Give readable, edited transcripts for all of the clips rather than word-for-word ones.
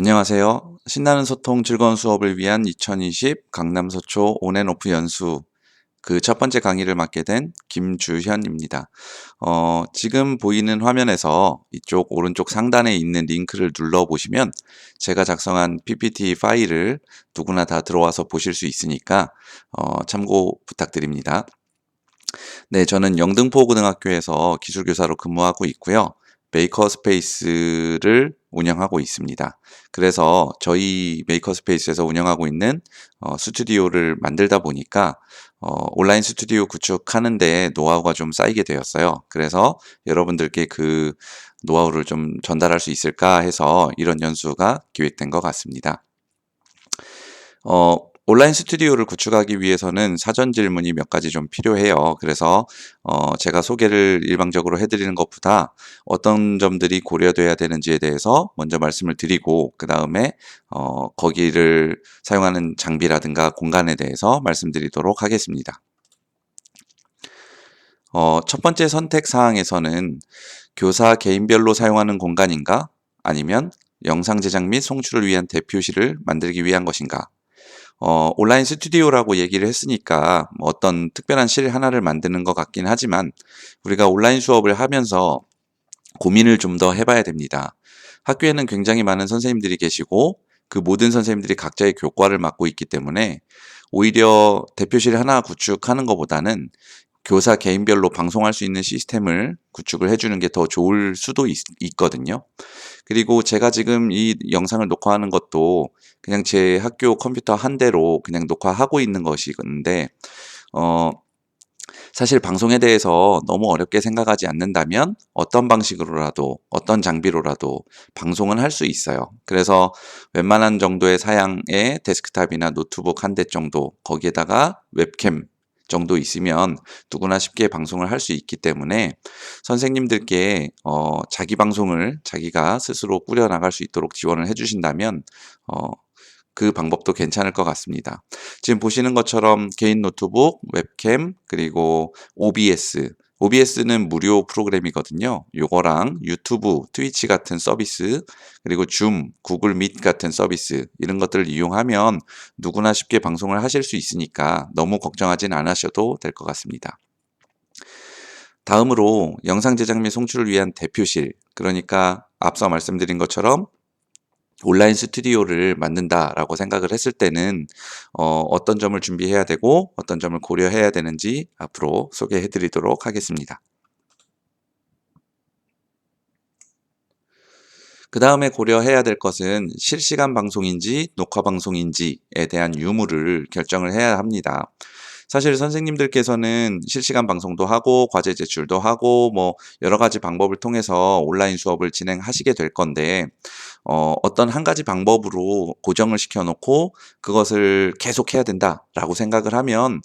안녕하세요. 신나는 소통, 즐거운 수업을 위한 2020 강남서초 온앤오프 연수 그 첫 번째 강의를 맡게 된 김주현입니다. 지금 보이는 화면에서 이쪽 오른쪽 상단에 있는 링크를 눌러보시면 제가 작성한 PPT 파일을 누구나 다 들어와서 보실 수 있으니까 참고 부탁드립니다. 네, 저는 영등포고등학교에서 기술교사로 근무하고 있고요. 메이커스페이스를 운영하고 있습니다. 그래서 저희 메이커스페이스에서 운영하고 있는 스튜디오를 만들다 보니까 온라인 스튜디오 구축하는 데 노하우가 좀 쌓이게 되었어요. 그래서 여러분들께 그 노하우를 좀 전달할 수 있을까 해서 이런 연수가 기획된 것 같습니다. 온라인 스튜디오를 구축하기 위해서는 사전 질문이 몇 가지 좀 필요해요. 그래서 제가 소개를 일방적으로 해드리는 것보다 어떤 점들이 고려돼야 되는지에 대해서 먼저 말씀을 드리고 그 다음에 거기를 사용하는 장비라든가 공간에 대해서 말씀드리도록 하겠습니다. 첫 번째 선택 사항에서는 교사 개인별로 사용하는 공간인가? 아니면 영상 제작 및 송출을 위한 대표실을 만들기 위한 것인가? 온라인 스튜디오라고 얘기를 했으니까 뭐 어떤 특별한 실 하나를 만드는 것 같긴 하지만 우리가 온라인 수업을 하면서 고민을 좀 더 해봐야 됩니다. 학교에는 굉장히 많은 선생님들이 계시고 그 모든 선생님들이 각자의 교과를 맡고 있기 때문에 오히려 대표실 하나 구축하는 것보다는 교사 개인별로 방송할 수 있는 시스템을 구축을 해주는 게 더 좋을 수도 있거든요. 그리고 제가 지금 이 영상을 녹화하는 것도 그냥 제 학교 컴퓨터 한 대로 그냥 녹화하고 있는 것이건데 어 사실 방송에 대해서 너무 어렵게 생각하지 않는다면 어떤 방식으로라도 어떤 장비로라도 방송은 할 수 있어요. 그래서 웬만한 정도의 사양의 데스크탑이나 노트북 한 대 정도 거기에다가 웹캠 정도 있으면 누구나 쉽게 방송을 할 수 있기 때문에 선생님들께 자기 방송을 자기가 스스로 꾸려 나갈 수 있도록 지원을 해 주신다면 어 그 방법도 괜찮을 것 같습니다. 지금 보시는 것처럼 개인 노트북, 웹캠, 그리고 OBS는 무료 프로그램이거든요. 요거랑 유튜브, 트위치 같은 서비스, 그리고 줌, 구글 밋 같은 서비스 이런 것들을 이용하면 누구나 쉽게 방송을 하실 수 있으니까 너무 걱정하진 않으셔도 될 것 같습니다. 다음으로 영상 제작 및 송출을 위한 대표실, 그러니까 앞서 말씀드린 것처럼 온라인 스튜디오를 만든다라고 생각을 했을 때는 어떤 점을 준비해야 되고 어떤 점을 고려해야 되는지 앞으로 소개해 드리도록 하겠습니다. 그 다음에 고려해야 될 것은 실시간 방송인지 녹화 방송인지에 대한 유무를 결정을 해야 합니다. 사실 선생님들께서는 실시간 방송도 하고 과제 제출도 하고 뭐 여러 가지 방법을 통해서 온라인 수업을 진행하시게 될 건데 어떤 한 가지 방법으로 고정을 시켜 놓고 그것을 계속해야 된다라고 생각을 하면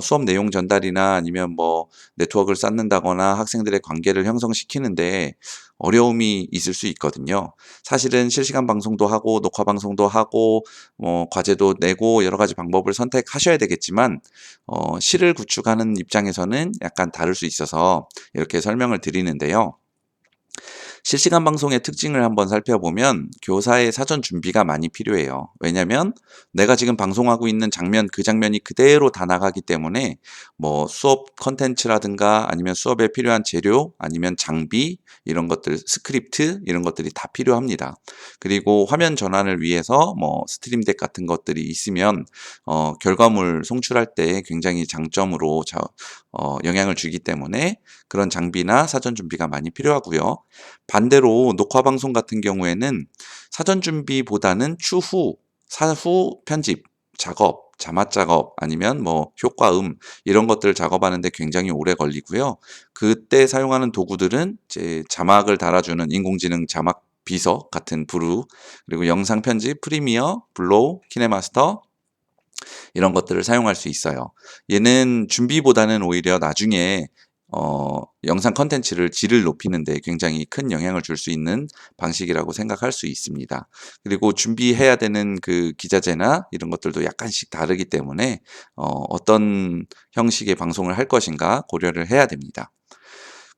수업 내용 전달이나 아니면 뭐 네트워크를 쌓는다거나 학생들의 관계를 형성시키는데 어려움이 있을 수 있거든요. 사실은 실시간 방송도 하고 녹화 방송도 하고 뭐 과제도 내고 여러 가지 방법을 선택하셔야 되겠지만 실을 구축하는 입장에서는 약간 다를 수 있어서 이렇게 설명을 드리는데요. 실시간 방송의 특징을 한번 살펴보면 교사의 사전 준비가 많이 필요해요. 왜냐하면 내가 지금 방송하고 있는 장면, 그 장면이 그대로 다 나가기 때문에 뭐 수업 컨텐츠라든가 아니면 수업에 필요한 재료 아니면 장비 이런 것들, 스크립트 이런 것들이 다 필요합니다. 그리고 화면 전환을 위해서 뭐 스트림덱 같은 것들이 있으면 결과물 송출할 때 굉장히 장점으로 영향을 주기 때문에 그런 장비나 사전 준비가 많이 필요하고요. 반대로 녹화 방송 같은 경우에는 사전 준비보다는 사후 편집, 작업, 자막 작업 아니면 뭐 효과음 이런 것들을 작업하는 데 굉장히 오래 걸리고요. 그때 사용하는 도구들은 이제 자막을 달아주는 인공지능 자막 비서 같은 브루, 그리고 영상 편집, 프리미어, 블로우, 키네마스터 이런 것들을 사용할 수 있어요. 얘는 준비보다는 오히려 나중에 영상 컨텐츠를 질을 높이는 데 굉장히 큰 영향을 줄 수 있는 방식이라고 생각할 수 있습니다. 그리고 준비해야 되는 그 기자재나 이런 것들도 약간씩 다르기 때문에 어떤 형식의 방송을 할 것인가 고려를 해야 됩니다.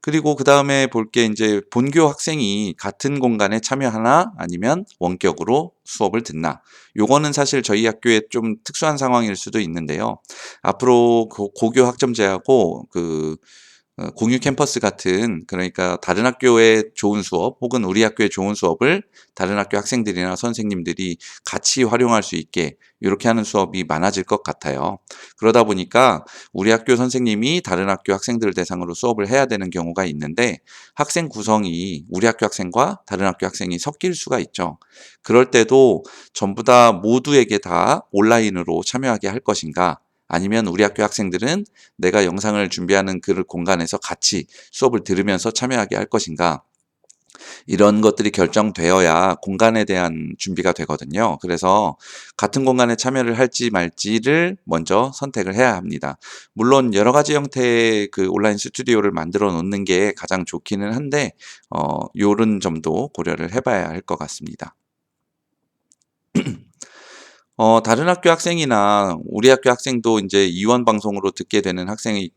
그리고 그다음에 볼 게 인제 본교 학생이 같은 공간에 참여하나 아니면 원격으로 수업을 듣나. 요거는 사실 저희 학교에 좀 특수한 상황일 수도 있는데요. 앞으로 고교 학점제하고 공유 캠퍼스 같은, 그러니까 다른 학교의 좋은 수업 혹은 우리 학교의 좋은 수업을 다른 학교 학생들이나 선생님들이 같이 활용할 수 있게 요렇게 하는 수업이 많아질 것 같아요. 그러다 보니까 우리 학교 선생님이 다른 학교 학생들 대상으로 수업을 해야 되는 경우가 있는데, 학생 구성이 우리 학교 학생과 다른 학교 학생이 섞일 수가 있죠. 그럴 때도 전부 다 모두에게 다 온라인으로 참여하게 할 것인가, 아니면 우리 학교 학생들은 내가 영상을 준비하는 그 공간에서 같이 수업을 들으면서 참여하게 할 것인가, 이런 것들이 결정되어야 공간에 대한 준비가 되거든요. 그래서 같은 공간에 참여를 할지 말지를 먼저 선택을 해야 합니다. 물론 여러 가지 형태의 그 온라인 스튜디오를 만들어 놓는 게 가장 좋기는 한데, 요런 점도 고려를 해 봐야 할 것 같습니다. 다른 학교 학생이나 우리 학교 학생도 인제 이원 방송으로 듣게 되는 학생이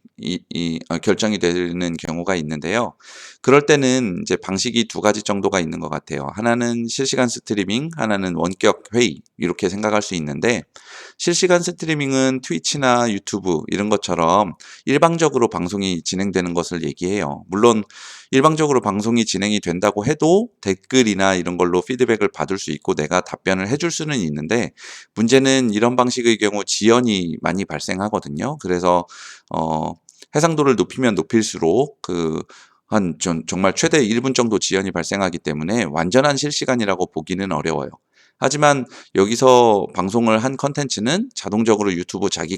결정이 되는 경우가 있는데요. 그럴 때는 인제 방식이 두 가지 정도가 있는 것 같아요. 하나는 실시간 스트리밍, 하나는 원격 회의, 이렇게 생각할 수 있는데, 실시간 스트리밍은 트위치나 유튜브 이런 것처럼 일방적으로 방송이 진행되는 것을 얘기해요. 물론 일방적으로 방송이 진행이 된다고 해도 댓글이나 이런 걸로 피드백을 받을 수 있고 내가 답변을 해줄 수는 있는데, 문제는 이런 방식의 경우 지연이 많이 발생하거든요. 그래서 어 해상도를 높이면 높일수록 정말 최대 1분 정도 지연이 발생하기 때문에 완전한 실시간이라고 보기는 어려워요. 하지만 여기서 방송을 한 콘텐츠는 자동적으로 유튜브 자기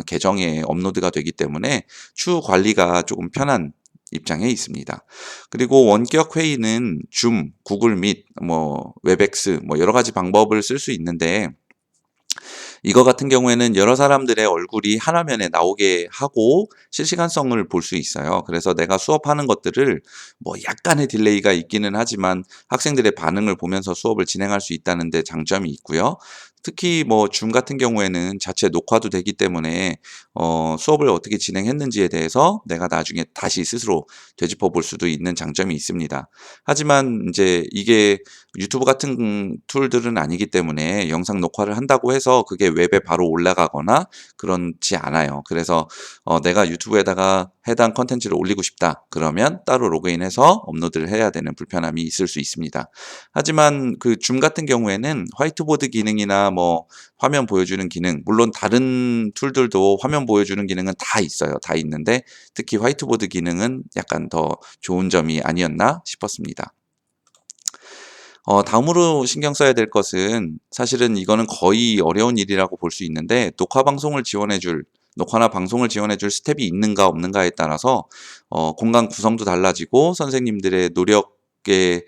계정에 업로드가 되기 때문에 추후 관리가 조금 편한 입장에 있습니다. 그리고 원격 회의는 줌, 구글 밋, 뭐 웹엑스, 뭐 여러 가지 방법을 쓸 수 있는데, 이거 같은 경우에는 여러 사람들의 얼굴이 한 화면에 나오게 하고 실시간성을 볼 수 있어요. 그래서 내가 수업하는 것들을 뭐 약간의 딜레이가 있기는 하지만 학생들의 반응을 보면서 수업을 진행할 수 있다는 데 장점이 있고요. 특히 뭐 줌 같은 경우에는 자체 녹화도 되기 때문에 수업을 어떻게 진행했는지에 대해서 내가 나중에 다시 스스로 되짚어 볼 수도 있는 장점이 있습니다. 하지만 인제 이게 유튜브 같은 툴들은 아니기 때문에 영상 녹화를 한다고 해서 그게 웹에 바로 올라가거나 그렇지 않아요. 그래서 내가 유튜브에다가 해당 콘텐츠를 올리고 싶다 그러면 따로 로그인해서 업로드를 해야 되는 불편함이 있을 수 있습니다. 하지만 그 줌 같은 경우에는 화이트보드 기능이나 뭐 화면 보여주는 기능, 물론 다른 툴들도 화면 보여주는 기능은 다 있어요. 다 있는데 특히 화이트보드 기능은 약간 더 좋은 점이 아니었나 싶었습니다. 다음으로 신경 써야 될 것은, 사실은 이거는 거의 어려운 일이라고 볼 수 있는데, 녹화나 방송을 지원해 줄 스텝이 있는가 없는가에 따라서 공간 구성도 달라지고 선생님들의 노력의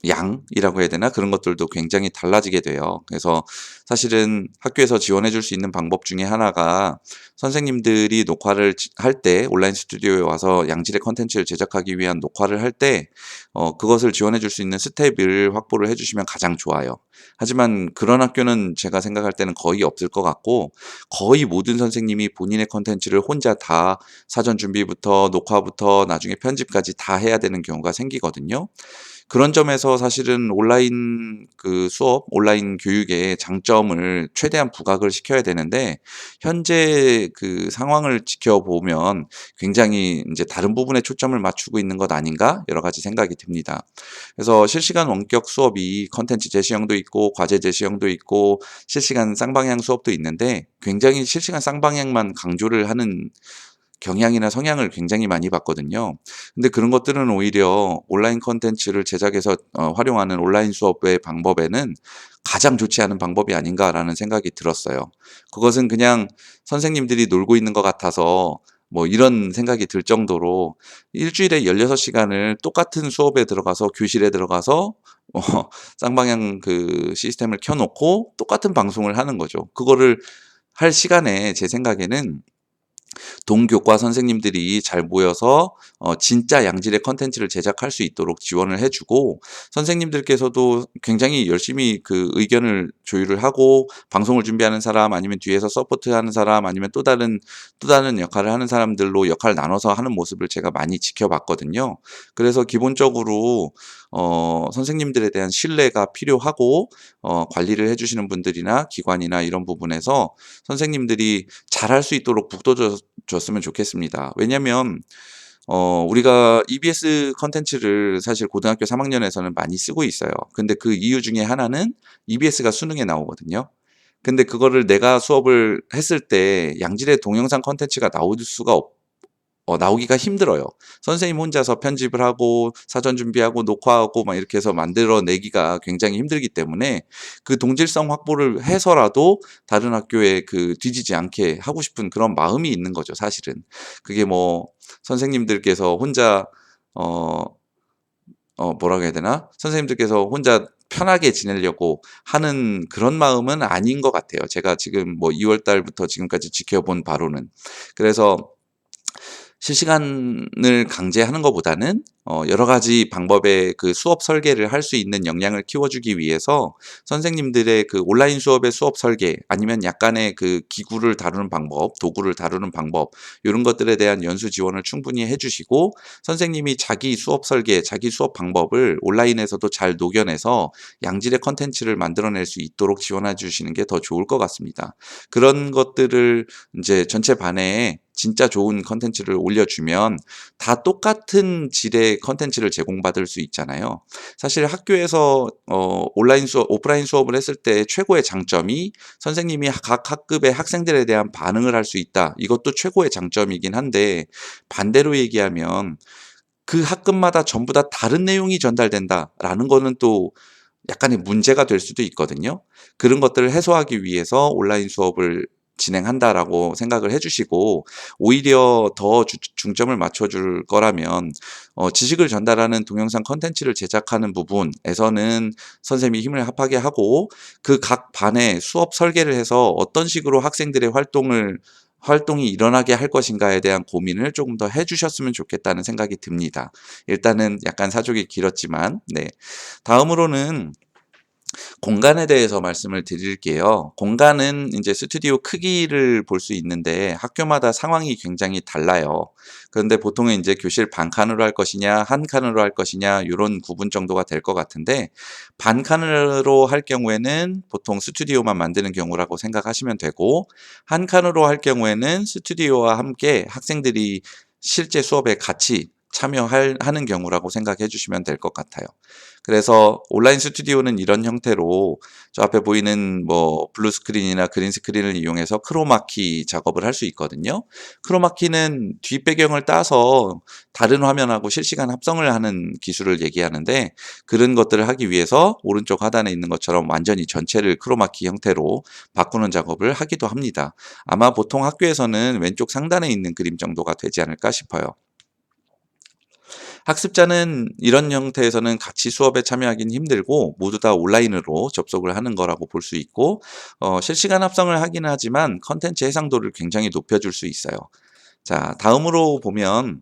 양이라고 해야 되나? 그런 것들도 굉장히 달라지게 돼요. 그래서 사실은 학교에서 지원해 줄 수 있는 방법 중에 하나가, 선생님들이 녹화를 할 때 온라인 스튜디오에 와서 양질의 콘텐츠를 제작하기 위한 녹화를 할 때 그것을 지원해 줄 수 있는 스텝을 확보를 해 주시면 가장 좋아요. 하지만 그런 학교는 제가 생각할 때는 거의 없을 것 같고, 거의 모든 선생님이 본인의 콘텐츠를 혼자 다 사전 준비부터 녹화부터 나중에 편집까지 다 해야 되는 경우가 생기거든요. 그런 점에서 사실은 온라인 교육의 장점을 최대한 부각을 시켜야 되는데, 현재 그 상황을 지켜보면 굉장히 인제 '다른 부분에 초점을 맞추고 있는 것 아닌가?' 여러 가지 생각이 듭니다. 그래서 실시간 원격 수업이 컨텐츠 제시형도 있고 과제 제시형도 있고 실시간 쌍방향 수업도 있는데, 굉장히 실시간 쌍방향만 강조를 하는 경향이나 성향을 굉장히 많이 봤거든요. 근데 그런 것들은 오히려 온라인 콘텐츠를 제작해서 활용하는 온라인 수업의 방법에는 '가장 좋지 않은 방법이 아닌가.'라는 생각이 들었어요. 그것은 그냥 선생님들이 놀고 있는 것 같아서 뭐 이런 생각이 들 정도로, 일 주일에 16 시간을 똑같은 수업에 들어가서 교실에 들어가서 어 쌍방향 시스템을 켜 놓고 똑같은 방송을 하는 거죠. 그거를 할 시간에 제 생각에는 동교과 선생님들이 잘 모여서 진짜 양질의 컨텐츠를 제작할 수 있도록 지원을 해 주고, 선생님들께서도 굉장히 열심히 그 의견을 조율을 하고, 방송을 준비하는 사람, 아니면 뒤에서 서포트하는 사람, 아니면 또 다른 역할을 하는 사람들로 역할을 나눠서 하는 모습을 제가 많이 지켜봤거든요. 그래서 기본적으로 선생님들에 대한 신뢰가 필요하고, 관리를 해 주시는 분들이나 기관이나 이런 부분에서 선생님들이 잘할 수 있도록 북돋워 줬으면 좋겠습니다. 왜냐면 우리가 EBS 컨텐츠를 사실 고등학교 3학년에서는 많이 쓰고 있어요. 근데 그 이유 중에 하나는 EBS가 수능에 나오거든요. 근데 그거를 내가 수업을 했을 때 양질의 동영상 컨텐츠가 나올 수가 나오기가 힘들어요. 선생님 혼자서 편집을 하고 사전 준비하고 녹화하고 막 이렇게 해서 만들어 내기가 굉장히 힘들기 때문에, 그 동질성 확보를 해서라도 다른 학교에 그 뒤지지 않게 하고 싶은 그런 마음이 있는 거죠, 사실은. 그게 뭐 선생님들께서 혼자 어 뭐라고 해야 되나? 선생님들께서 혼자 편하게 지내려고 하는 그런 마음은 아닌 것 같아요. 제가 지금 뭐 2월 달부터 지금까지 지켜본 바로는. 그래서 실시간을 강제하는 것보다는 여러 가지 방법의 그 수업 설계를 할 수 있는 역량을 키워주기 위해서 선생님들의 그 온라인 수업의 수업 설계, 아니면 약간의 그 기구를 다루는 방법, 도구를 다루는 방법, 이런 것들에 대한 연수 지원을 충분히 해주시고, 선생님이 자기 수업 설계, 자기 수업 방법을 온라인에서도 잘 녹여내서 양질의 컨텐츠를 만들어낼 수 있도록 지원해 주시는 게 더 좋을 것 같습니다. 그런 것들을 이제 전체 반에 진짜 좋은 컨텐츠를 올려주면 다 똑같은 질의 컨텐츠를 제공받을 수 있잖아요. 사실 학교에서 온라인 수업, 오프라인 수업을 했을 때 최고의 장점이 선생님이 각 학급의 학생들에 대한 반응을 할 수 있다. 이것도 최고의 장점이긴 한데, 반대로 얘기하면 그 학급마다 전부 다 다른 내용이 전달된다라는 거는 또 약간의 문제가 될 수도 있거든요. 그런 것들을 해소하기 위해서 온라인 수업을 진행한다라고 생각을 해 주시고, 오히려 더 중점을 맞춰 줄 거라면 지식을 전달하는 동영상 콘텐츠를 제작하는 부분에서는 선생님이 힘을 합하게 하고, 그 각 반에 수업 설계를 해서 어떤 식으로 학생들의 활동이 일어나게 할 것인가에 대한 고민을 조금 더 해 주셨으면 좋겠다는 생각이 듭니다. 일단은 약간 사족이 길었지만, 네. 다음으로는 공간에 대해서 말씀을 드릴게요. 공간은 이제 스튜디오 크기를 볼 수 있는데 학교마다 상황이 굉장히 달라요. 그런데 보통은 이제 교실 반 칸으로 할 것이냐, 한 칸으로 할 것이냐, 요런 구분 정도가 될 것 같은데, 반 칸으로 할 경우에는 보통 스튜디오만 만드는 경우라고 생각하시면 되고, 한 칸으로 할 경우에는 스튜디오와 함께 학생들이 실제 수업에 같이 하는 경우라고 생각해 주시면 될 것 같아요. 그래서 온라인 스튜디오는 이런 형태로 저 앞에 보이는 뭐 블루 스크린이나 그린 스크린을 이용해서 크로마키 작업을 할 수 있거든요. 크로마키는 뒷배경을 따서 다른 화면하고 실시간 합성을 하는 기술을 얘기하는데, 그런 것들을 하기 위해서 오른쪽 하단에 있는 것처럼 완전히 전체를 크로마키 형태로 바꾸는 작업을 하기도 합니다. 아마 보통 학교에서는 왼쪽 상단에 있는 그림 정도가 되지 않을까 싶어요. 학습자는 이런 형태에서는 같이 수업에 참여하기는 힘들고 모두 다 온라인으로 접속을 하는 거라고 볼 수 있고, 실시간 합성을 하기는 하지만 컨텐츠 해상도를 굉장히 높여줄 수 있어요. 자, 다음으로 보면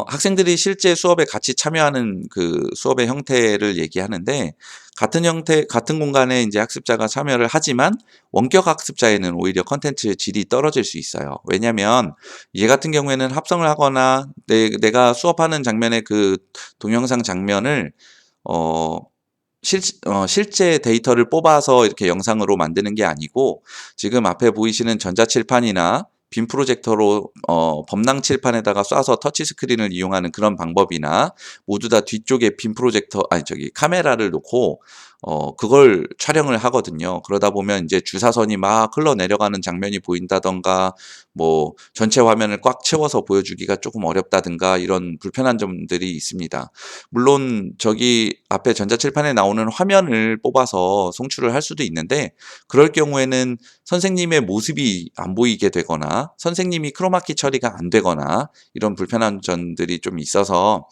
학생들이 실제 수업에 같이 참여하는 그 수업의 형태를 얘기하는데, 같은 공간에 이제 학습자가 참여를 하지만 원격 학습자에는 오히려 컨텐츠의 질이 떨어질 수 있어요. 왜냐면 얘 같은 경우에는 합성을 하거나 내가 수업하는 장면의 그 동영상 장면을 어 실제 데이터를 뽑아서 이렇게 영상으로 만드는 게 아니고, 지금 앞에 보이시는 전자칠판이나 빔 프로젝터로 범랑 칠판에다가 쏴서 터치 스크린을 이용하는 그런 방법이나, 모두 다 뒤쪽에 빔 프로젝터 아니 저기 카메라를 놓고 그걸 촬영을 하거든요. 그러다 보면 이제 주사선이 막 흘러내려가는 장면이 보인다든가, 뭐 전체 화면을 꽉 채워서 보여주기가 조금 어렵다든가, 이런 불편한 점들이 있습니다. 물론 저기 앞에 전자칠판에 나오는 화면을 뽑아서 송출을 할 수도 있는데, 그럴 경우에는 선생님의 모습이 안 보이게 되거나 선생님이 크로마키 처리가 안 되거나, 이런 불편한 점들이 좀 있어서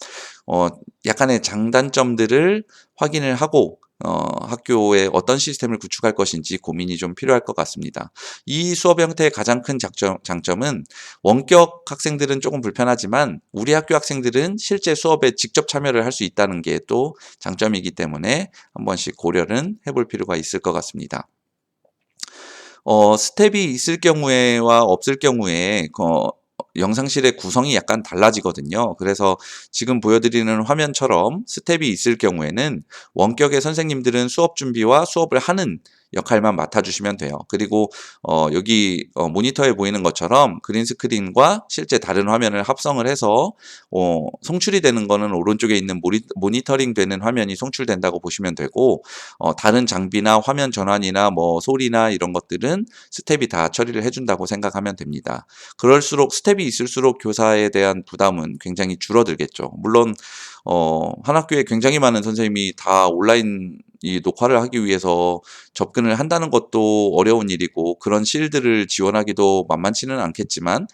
약간의 장단점들을 확인을 하고 학교에 어떤 시스템을 구축할 것인지 고민이 좀 필요할 것 같습니다. 이 수업 형태의 가장 큰 장점은 원격 학생들은 조금 불편하지만 우리 학교 학생들은 실제 수업에 직접 참여를 할 수 있다는 게 또 장점이기 때문에 한 번씩 고려는 해볼 필요가 있을 것 같습니다. 스텝이 있을 경우에와 없을 경우에 영상실의 구성이 약간 달라지거든요. 그래서 지금 보여드리는 화면처럼 스텝이 있을 경우에는 원격의 선생님들은 수업 준비와 수업을 하는 역할만 맡아주시면 돼요. 그리고 여기 모니터에 보이는 것처럼 그린 스크린과 실제 다른 화면을 합성을 해서 송출이 되는 거는 오른쪽에 있는 모니터링 되는 화면이 송출된다고 보시면 되고, 다른 장비나 화면 전환이나 뭐 소리나 이런 것들은 스텝이 다 처리를 해준다고 생각하면 됩니다. 그럴수록 스텝이 있을수록 교사에 대한 부담은 굉장히 줄어들겠죠. 물론 한 학교에 굉장히 많은 선생님이 다 온라인 이 녹화를 하기 위해서 접근을 한다는 것도 어려운 일이고 그런 실드를 지원하기도 만만치는 않겠지만,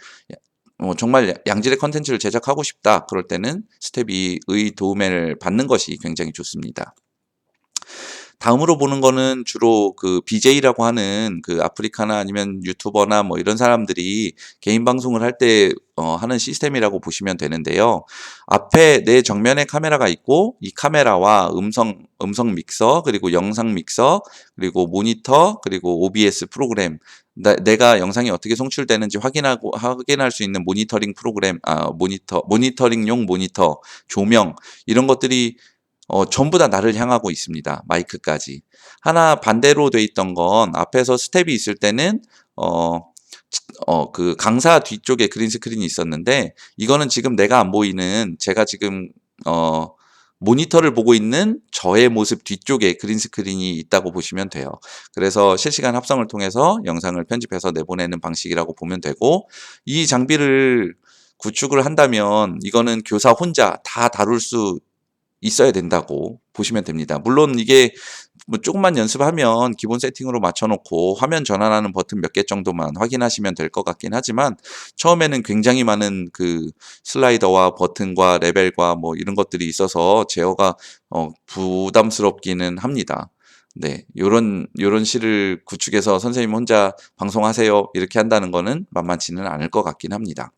정말 양질의 컨텐츠를 제작하고 싶다 그럴 때는 스텝이 도움을 받는 것이 굉장히 좋습니다. 다음으로 보는 거는 주로 그 BJ라고 하는 그 아프리카나 아니면 유튜버나 뭐 이런 사람들이 개인 방송을 할 때 하는 시스템이라고 보시면 되는데요. 앞에 내 정면에 카메라가 있고 이 카메라와 음성 믹서, 그리고 영상 믹서, 그리고 모니터, 그리고 OBS 프로그램, 내가 영상이 어떻게 송출되는지 확인할 수 있는 모니터링 프로그램, 모니터링용 모니터, 조명, 이런 것들이 전부 다 나를 향하고 있습니다. 마이크까지. 하나 반대로 돼 있던 건 앞에서 스텝이 있을 때는 그 강사 뒤쪽에 그린 스크린이 있었는데, 이거는 지금 내가 안 보이는, 제가 지금 모니터를 보고 있는 저의 모습 뒤쪽에 그린 스크린이 있다고 보시면 돼요. 그래서 실시간 합성을 통해서 영상을 편집해서 내보내는 방식이라고 보면 되고, 이 장비를 구축을 한다면 이거는 교사 혼자 다 다룰 수 있어야 된다고 보시면 됩니다. 물론 이게 뭐 조금만 연습하면 기본 세팅으로 맞춰놓고 화면 전환하는 버튼 몇 개 정도만 확인하시면 될 것 같긴 하지만, 처음에는 굉장히 많은 그 슬라이더와 버튼과 레벨과 뭐 이런 것들이 있어서 제어가 부담스럽기는 합니다. 네, 요런 실을 구축해서 선생님 혼자 방송하세요 이렇게 한다는 거는 만만치는 않을 것 같긴 합니다.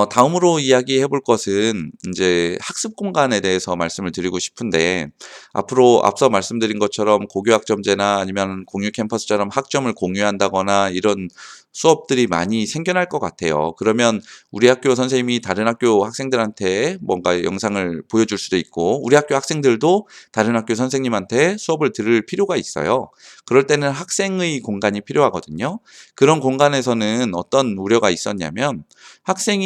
다음으로 이야기해 볼 것은 이제 학습 공간에 대해서 말씀을 드리고 싶은데, 앞으로 앞서 말씀드린 것처럼 고교학점제나 아니면 공유 캠퍼스처럼 학점을 공유한다거나 이런 수업들이 많이 생겨날 것 같아요. 그러면 우리 학교 선생님이 다른 학교 학생들한테 뭔가 영상을 보여줄 수도 있고, 우리 학교 학생들도 다른 학교 선생님한테 수업을 들을 필요가 있어요. 그럴 때는 학생의 공간이 필요하거든요. 그런 공간에서는 어떤 우려가 있었냐면, 학생이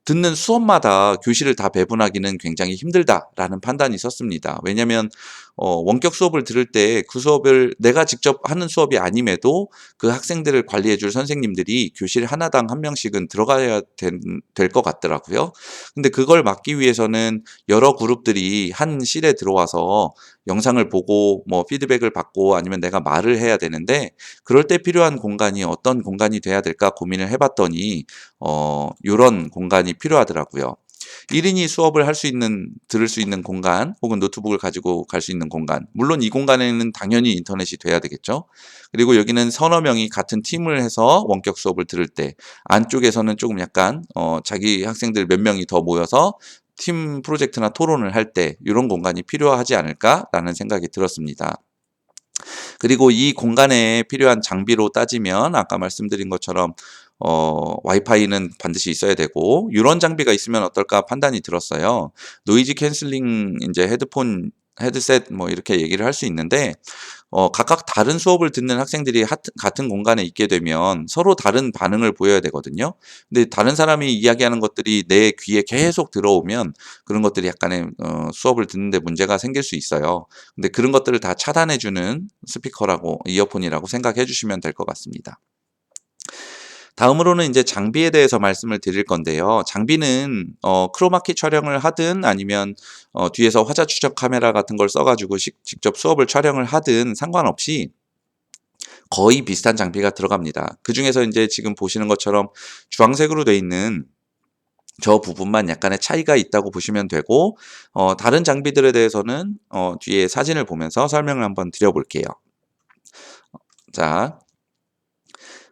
듣는 수업마다 교실을 다 배분하기는 굉장히 힘들다라는 판단이 있었습니다. 왜냐하면 원격 수업을 들을 때 그 수업을 내가 직접 하는 수업이 아님에도 그 학생들을 관리해 줄 선생님들이 교실 하나당 한 명씩은 들어가야 될 것 같더라고요. 근데 그걸 막기 위해서는 여러 그룹들이 한 실에 들어와서 영상을 보고 뭐 피드백을 받고 아니면 내가 말을 해야 되는데, 그럴 때 필요한 공간이 어떤 공간이 돼야 될까 고민을 해봤더니 요런 공간이 필요하더라고요. 1인이 수업을 들을 수 있는 공간, 혹은 노트북을 가지고 갈 수 있는 공간. 물론 이 공간에는 당연히 인터넷이 돼야 되겠죠. 그리고 여기는 서너 명이 같은 팀을 해서 원격 수업을 들을 때, 안쪽에서는 조금 약간 자기 학생들 몇 명이 더 모여서 팀 프로젝트나 토론을 할 때 이런 공간이 필요하지 않을까라는 생각이 들었습니다. 그리고 이 공간에 필요한 장비로 따지면 아까 말씀드린 것처럼 와이파이는 반드시 있어야 되고, 이런 장비가 있으면 어떨까 판단이 들었어요. 노이즈 캔슬링 이제 헤드셋 뭐 이렇게 얘기를 할 수 있는데, 각각 다른 수업을 듣는 학생들이 같은 공간에 있게 되면 서로 다른 반응을 보여야 되거든요. 근데 다른 사람이 이야기하는 것들이 내 귀에 계속 들어오면 그런 것들이 약간의 수업을 듣는데 문제가 생길 수 있어요. 근데 그런 것들을 다 차단해 주는 스피커라고, 이어폰이라고 생각해 주시면 될 것 같습니다. 다음으로는 이제 장비에 대해서 말씀을 드릴 건데요. 장비는 크로마키 촬영을 하든 아니면 뒤에서 화자 추적 카메라 같은 걸 써가지고 직접 수업을 촬영을 하든 상관없이 거의 비슷한 장비가 들어갑니다. 그 중에서 이제 지금 보시는 것처럼 주황색으로 돼 있는 저 부분만 약간의 차이가 있다고 보시면 되고 다른 장비들에 대해서는 뒤에 사진을 보면서 설명을 한번 드려 볼게요. 자,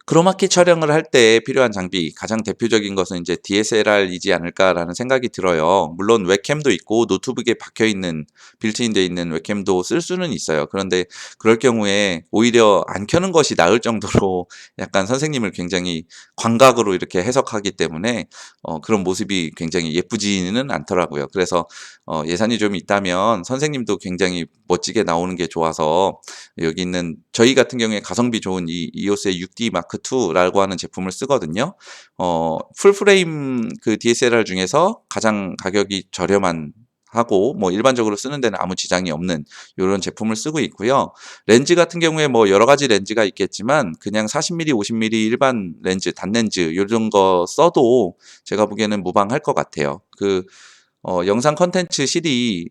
크로마키 촬영을 할 때 필요한 장비 가장 대표적인 것은 이제 DSLR이지 않을까라는 생각이 들어요. 물론 웹캠도 있고 노트북에 박혀 있는 빌트인되어 있는 웹캠도 쓸 수는 있어요. 그런데 그럴 경우에 오히려 안 켜는 것이 나을 정도로 약간 선생님을 굉장히 광각으로 이렇게 해석하기 때문에 그런 모습이 굉장히 예쁘지는 않더라고요. 그래서 예산이 좀 있다면 선생님도 굉장히 멋지게 나오는 게 좋아서 여기 있는 저희 같은 경우에 가성비 좋은 이 EOS의 6D 마크 2라고 하는 제품을 쓰거든요. 풀프레임 그 DSLR 중에서 가장 가격이 저렴한 하고 뭐 일반적으로 쓰는 데는 아무 지장이 없는 요런 제품을 쓰고 있고요. 렌즈 같은 경우에 뭐 여러 가지 렌즈가 있겠지만 그냥 40mm, 50mm 일반 렌즈, 단렌즈 요런 거 써도 제가 보기에는 무방할 것 같아요. 영상 컨텐츠 실이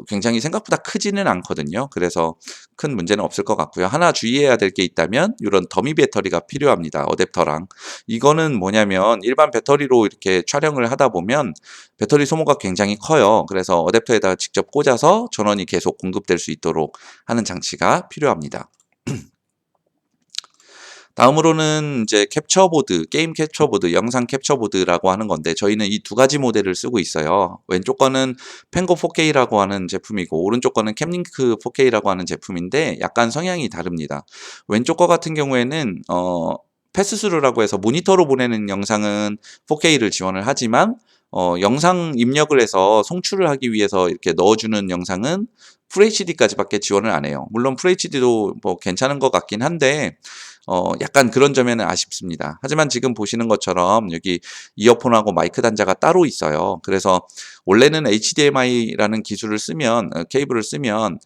굉장히 생각보다 크지는 않거든요. 그래서 큰 문제는 없을 것 같고요. 하나 주의해야 될 게 있다면 이런 더미 배터리가 필요합니다. 어댑터랑. 이거는 뭐냐면 일반 배터리로 이렇게 촬영을 하다 보면 배터리 소모가 굉장히 커요. 그래서 어댑터에다가 직접 꽂아서 전원이 계속 공급될 수 있도록 하는 장치가 필요합니다. 다음으로는 이제 캡처보드, 게임 캡처보드, 영상 캡처보드라고 하는 건데 저희는 이 두 가지 모델을 쓰고 있어요. 왼쪽 거는 펜고 4K라고 하는 제품이고 오른쪽 거는 캠링크 4K라고 하는 제품인데 약간 성향이 다릅니다. 왼쪽 거 같은 경우에는 패스스루라고 해서 모니터로 보내는 영상은 4K를 지원을 하지만 영상 입력을 해서 송출을 하기 위해서 이렇게 넣어주는 영상은 FHD까지밖에 지원을 안 해요. 물론 FHD도 뭐 괜찮은 것 같긴 한데 약간 그런 점에는 아쉽습니다. 하지만 지금 보시는 것처럼 여기 이어폰하고 마이크 단자가 따로 있어요. 그래서 원래는 HDMI라는 기술을 쓰면 케이블을 쓰면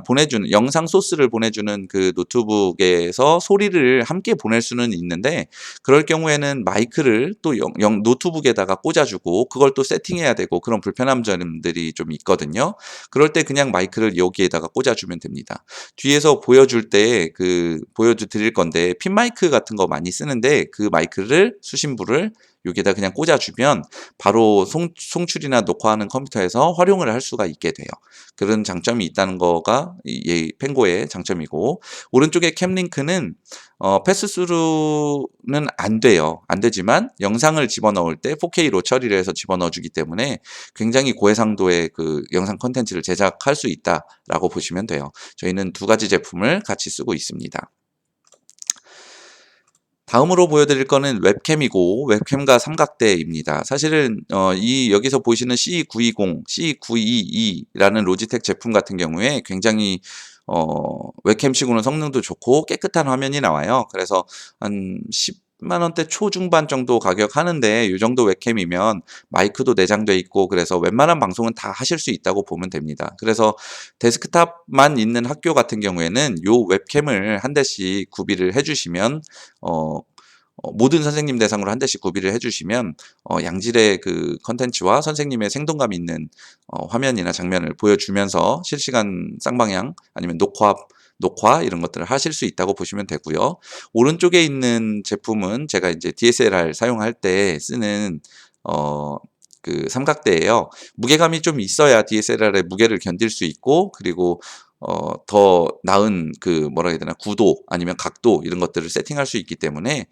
보내주는 영상 소스를 보내주는 그 노트북에서 소리를 함께 보낼 수는 있는데 그럴 경우에는 마이크를 또 노트북에다가 꽂아주고 그걸 또 세팅해야 되고 그런 불편한 점들이 좀 있거든요. 그럴 때 그냥 마이크를 여기에다가 꽂아주면 됩니다. 뒤에서 보여줄 때 보여드릴 건데 핀 마이크 같은 거 많이 쓰는데 그 마이크를 수신부를 여기에다 그냥 꽂아주면 바로 송출이나 녹화하는 컴퓨터에서 활용을 할 수가 있게 돼요. 그런 장점이 있다는 거가 이 펜고의 장점이고 오른쪽에 캠링크는 패스스루는 안 돼요. 안 되지만 영상을 집어넣을 때 4K로 처리를 해서 집어넣어주기 때문에 굉장히 고해상도의 그 영상 콘텐츠를 제작할 수 있다라고 보시면 돼요. 저희는 두 가지 제품을 같이 쓰고 있습니다. 다음으로 보여드릴 거는 웹캠이고 웹캠과 삼각대입니다. 사실은 여기서 보시는 C920, C922라는 로지텍 제품 같은 경우에 굉장히 웹캠치고는 성능도 좋고 깨끗한 화면이 나와요. 그래서 한 10만 원대 초중반 정도 가격 하는데 이 정도 웹캠이면 마이크도 내장돼 있고 그래서 웬만한 방송은 다 하실 수 있다고 보면 됩니다. 그래서 데스크탑만 있는 학교 같은 경우에는 요 웹캠을 한 대씩 구비를 해주시면 모든 선생님 대상으로 한 대씩 구비를 해주시면 양질의 그 컨텐츠와 선생님의 생동감 있는 화면이나 장면을 보여주면서 실시간 쌍방향 아니면 녹화 이런 것들을 하실 수 있다고 보시면 되고요. 오른쪽에 있는 제품은 제가 이제 DSLR 사용할 때 쓰는 그 삼각대예요. 무게감이 좀 있어야 DSLR의 무게를 견딜 수 있고 그리고 더 나은 그 뭐라 해야 되나 구도 아니면 각도 이런 것들을 세팅할 수 있기 때문에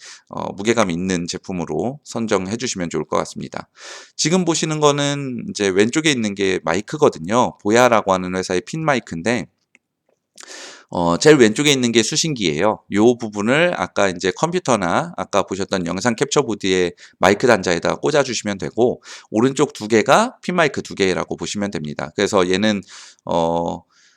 무게감 있는 제품으로 선정해 주시면 좋을 것 같습니다. 지금 보시는 거는 이제 왼쪽에 있는 게 마이크거든요. 보야라고 하는 회사의 핀 마이크인데 제일 왼쪽에 있는 게 수신기예요. 요 부분을 아까 이제 컴퓨터나 아까 보셨던 영상 캡처 보드의 마이크 단자에다가 꽂아 주시면 되고 오른쪽 두 개가 핀 마이크 두 개라고 보시면 됩니다. 그래서 얘는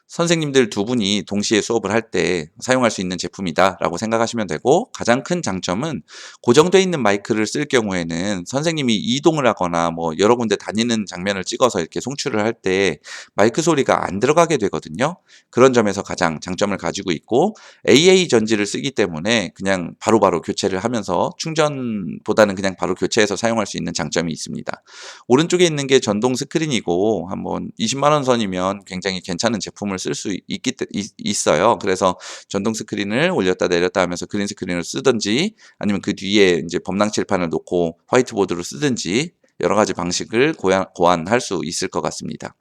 선생님들 두 분이 동시에 수업을 할 때 사용할 수 있는 제품이다라고 생각하시면 되고 가장 큰 장점은 고정되어 있는 마이크를 쓸 경우에는 선생님이 이동을 하거나 뭐 여러 군데 다니는 장면을 찍어서 이렇게 송출을 할 때 마이크 소리가 안 들어가게 되거든요. 그런 점에서 가장 장점을 가지고 있고 AA 전지를 쓰기 때문에 그냥 바로바로 교체를 하면서 충전보다는 그냥 바로 교체해서 사용할 수 있는 장점이 있습니다. 오른쪽에 있는 게 전동 스크린이고 한번 20만 원 선이면 굉장히 괜찮은 제품을 쓸 수 있어요. 그래서 전동 스크린을 올렸다 내렸다 하면서 그린 스크린을 쓰든지 아니면 그 뒤에 이제 범랑 칠판을 놓고 화이트보드로 쓰든지 여러 가지 방식을 고안할 수 있을 것 같습니다.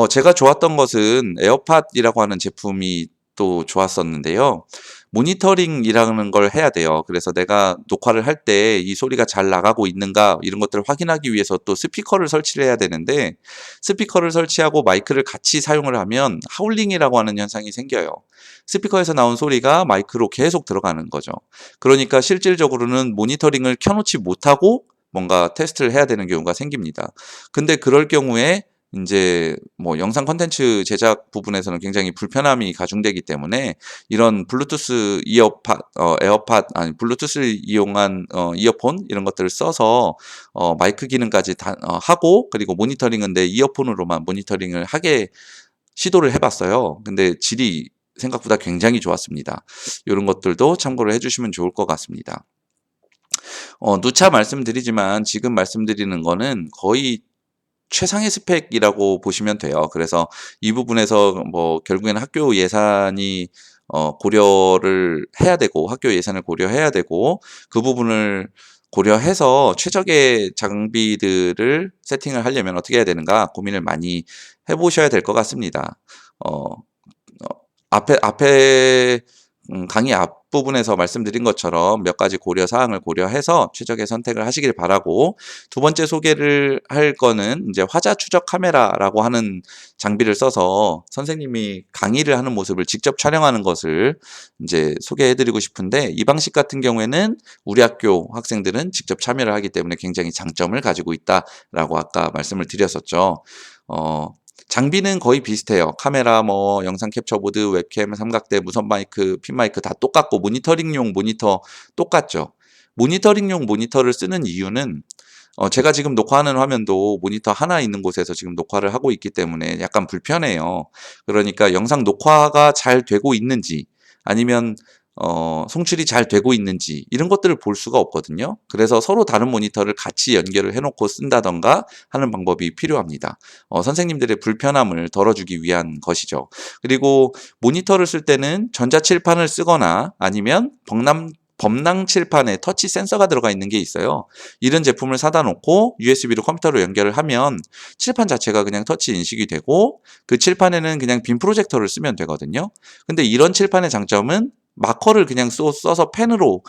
제가 좋았던 것은 에어팟이라고 하는 제품이 또 좋았었는데요. 모니터링이라는 걸 해야 돼요. 그래서 내가 녹화를 할 때 이 소리가 잘 나가고 있는가 이런 것들을 확인하기 위해서 또 스피커를 설치를 해야 되는데 스피커를 설치하고 마이크를 같이 사용을 하면 하울링이라고 하는 현상이 생겨요. 스피커에서 나온 소리가 마이크로 계속 들어가는 거죠. 그러니까 실질적으로는 모니터링을 켜놓지 못하고 뭔가 테스트를 해야 되는 경우가 생깁니다. 근데 그럴 경우에 인제 뭐 영상 콘텐츠 제작 부분에서는 굉장히 불편함이 가중되기 때문에 이런 블루투스 에어팟 아니 블루투스를 이용한 이어폰 이런 것들을 써서 마이크 기능까지 다 하고 그리고 모니터링은 내 이어폰으로만 모니터링을 하게 시도를 해 봤어요. 근데 질이 생각보다 굉장히 좋았습니다. 요런 것들도 참고를 해 주시면 좋을 것 같습니다. 누차 말씀드리지만 지금 말씀드리는 거는 거의 최상의 스펙이라고 보시면 돼요. 그래서 이 부분에서 뭐 결국에는 학교 예산이 고려를 해야 되고 학교 예산을 고려해야 되고 그 부분을 고려해서 최적의 장비들을 세팅을 하려면 어떻게 해야 되는가 고민을 많이 해 보셔야 될 것 같습니다. 어 앞에 강의 앞부분에서 말씀드린 것처럼 몇 가지 고려 사항을 고려해서 최적의 선택을 하시길 바라고 두 번째 소개를 할 거는 이제 화자 추적 카메라라고 하는 장비를 써서 선생님이 강의를 하는 모습을 직접 촬영하는 것을 이제 소개해 드리고 싶은데 이 방식 같은 경우에는 우리 학교 학생들은 직접 참여를 하기 때문에 굉장히 장점을 가지고 있다라고 아까 말씀을 드렸었죠. 어 장비는 거의 비슷해요. 카메라, 뭐 영상 캡처 보드, 웹캠, 삼각대, 무선 마이크, 핀 마이크 다 똑같고 모니터링용 모니터 똑같죠. 모니터링용 모니터를 쓰는 이유는 제가 지금 녹화하는 화면도 모니터 하나 있는 곳에서 지금 녹화를 하고 있기 때문에 약간 불편해요. 그러니까 영상 녹화가 잘 되고 있는지 아니면 송출이 잘 되고 있는지 이런 것들을 볼 수가 없거든요. 그래서 서로 다른 모니터를 같이 연결을 해 놓고 쓴다든가 하는 방법이 필요합니다. 선생님들의 불편함을 덜어주기 위한 것이죠. 그리고 모니터를 쓸 때는 전자칠판을 쓰거나 아니면 범랑 칠판에 터치 센서가 들어가 있는 게 있어요. 이런 제품을 사다 놓고 USB로 컴퓨터로 연결을 하면 칠판 자체가 그냥 터치 인식이 되고 그 칠판에는 그냥 빔 프로젝터를 쓰면 되거든요. 근데 이런 칠판의 장점은 마커를 그냥 써서 펜으로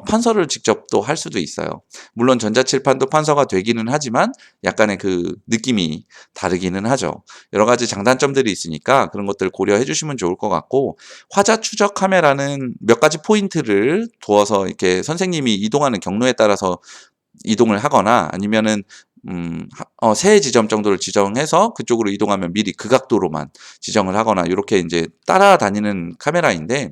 판서를 직접 또 할 수도 있어요. 물론 전자칠판도 판서가 되기는 하지만 약간의 그 느낌이 다르기는 하죠. 여러 가지 장단점들이 있으니까 그런 것들 고려해 주시면 좋을 것 같고 화자 추적 카메라는 몇 가지 포인트를 두어서 이렇게 선생님이 이동하는 경로에 따라서 이동을 하거나 아니면은 세 지점 정도를 지정해서 그쪽으로 이동하면 미리 그 각도로만 지정을 하거나 요렇게 인제 따라다니는 카메라인데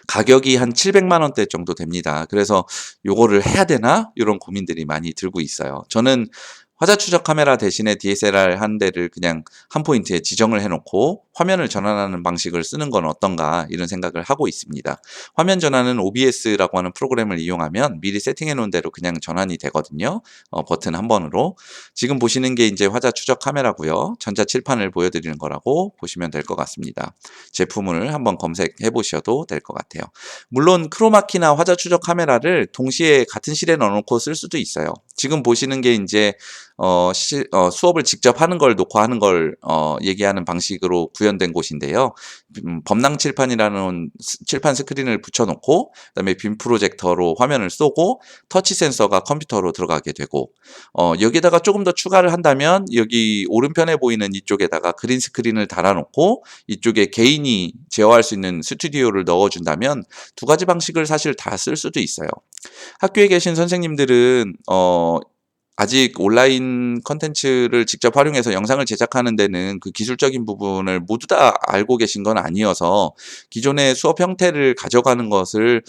가격이 한 700만 원대 정도 됩니다. 그래서 '요거를 해야 되나?' 요런 고민들이 많이 들고 있어요. 저는 화자 추적 카메라 대신에 DSLR 한 대를 그냥 한 포인트에 지정을 해 놓고 '화면을 전환하는 방식을 쓰는 건 어떤가?' 이런 생각을 하고 있습니다. 화면 전환은 OBS라고 하는 프로그램을 이용하면 미리 세팅해 놓은 대로 그냥 전환이 되거든요. 버튼 한 번으로. 지금 보시는 게 인제 화자 추적 카메라고요. 전자 칠판을 보여 드리는 거라고 보시면 될 것 같습니다. 제품을 한번 검색해 보셔도 될 것 같아요. 물론 크로마키나 화자 추적 카메라를 동시에 같은 실에 넣어 놓고 쓸 수도 있어요. 지금 보시는 게 인제 수업을 직접 하는 걸 녹화하는 걸 얘기하는 방식으로 구현된 곳인데요. 범랑 칠판이라는 칠판 스크린을 붙여 놓고 그다음에 빔 프로젝터로 화면을 쏘고 터치 센서가 컴퓨터로 들어가게 되고 여기에다가 조금 더 추가를 한다면 여기 오른편에 보이는 이쪽에다가 그린 스크린을 달아 놓고 이쪽에 개인이 제어할 수 있는 스튜디오를 넣어 준다면 두 가지 방식을 사실 다 쓸 수도 있어요. 학교에 계신 선생님들은 아직 온라인 콘텐츠를 직접 활용해서 영상을 제작하는 데는 그 기술적인 부분을 모두 다 알고 계신 건 아니어서 기존의 수업 형태를 가져가는 것을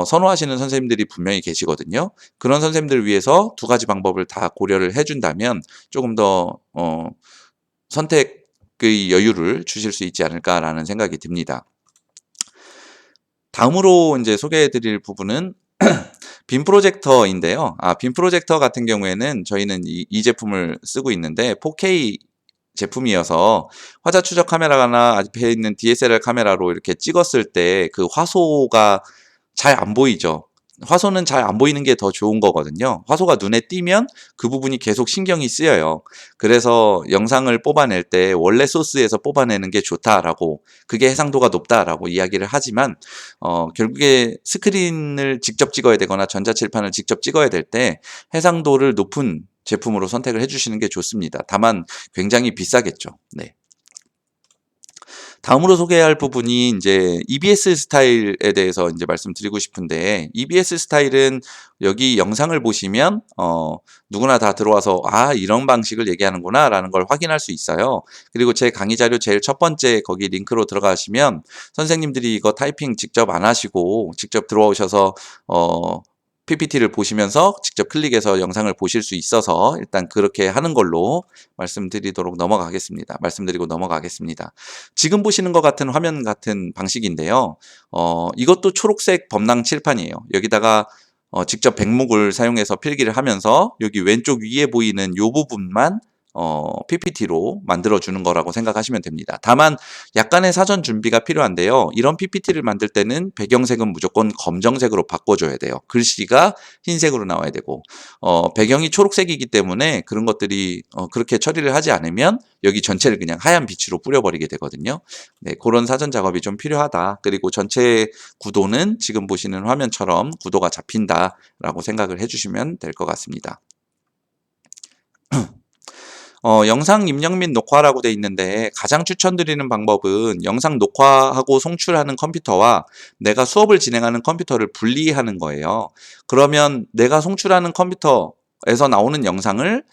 선호하시는 선생님들이 분명히 계시거든요. 그런 선생님들을 위해서 두 가지 방법을 다 고려를 해 준다면 조금 더 선택의 여유를 주실 수 있지 않을까라는 생각이 듭니다. 다음으로 인제 소개해 드릴 부분은 빔 프로젝터인데요. 빔 프로젝터 같은 경우에는 저희는 이 제품을 쓰고 있는데 4K 제품이어서 화자 추적 카메라나 앞에 있는 DSLR 카메라로 이렇게 찍었을 때 그 화소가 잘 안 보이죠. 화소는 잘 안 보이는 게 더 좋은 거거든요. 화소가 눈에 띄면 그 부분이 계속 신경이 쓰여요. 그래서 영상을 뽑아낼 때 원래 소스에서 뽑아내는 게 좋다라고, 그게 해상도가 높다라고 이야기를 하지만 결국에 스크린을 직접 찍어야 되거나 전자칠판을 직접 찍어야 될 때 해상도를 높은 제품으로 선택을 해주시는 게 좋습니다. 다만 굉장히 비싸겠죠. 네. 다음으로 소개할 부분이 이제 EBS 스타일에 대해서 이제 말씀드리고 싶은데, EBS 스타일은 여기 영상을 보시면 누구나 다 들어와서 아, 이런 방식을 얘기하는구나라는 걸 확인할 수 있어요. 그리고 제 강의 자료 제일 첫 번째 거기 링크로 들어가시면 선생님들이 이거 타이핑 직접 안 하시고 직접 들어오셔서 PPT를 보시면서 직접 클릭해서 영상을 보실 수 있어서 일단 그렇게 하는 걸로 말씀드리고 넘어가겠습니다. 지금 보시는 것 같은 화면 같은 방식인데요. 이것도 초록색 범랑 칠판이에요. 여기다가 직접 백목을 사용해서 필기를 하면서 여기 왼쪽 위에 보이는 이 부분만 PPT로 만들어주는 거라고 생각하시면 됩니다. 다만 약간의 사전 준비가 필요한데요. 이런 PPT를 만들 때는 배경색은 무조건 검정색으로 바꿔줘야 돼요. 글씨가 흰색으로 나와야 되고 배경이 초록색이기 때문에 그런 것들이 그렇게 처리를 하지 않으면 여기 전체를 그냥 하얀 빛으로 뿌려버리게 되거든요. 네, 그런 사전 작업이 좀 필요하다. 그리고 전체 구도는 지금 보시는 화면처럼 구도가 잡힌다라고 생각을 해주시면 될 것 같습니다. 영상 입력 및 녹화라고 돼 있는데 가장 추천드리는 방법은 영상 녹화하고 송출하는 컴퓨터와 내가 수업을 진행하는 컴퓨터를 분리하는 거예요. 그러면 내가 송출하는 컴퓨터에서 나오는 영상을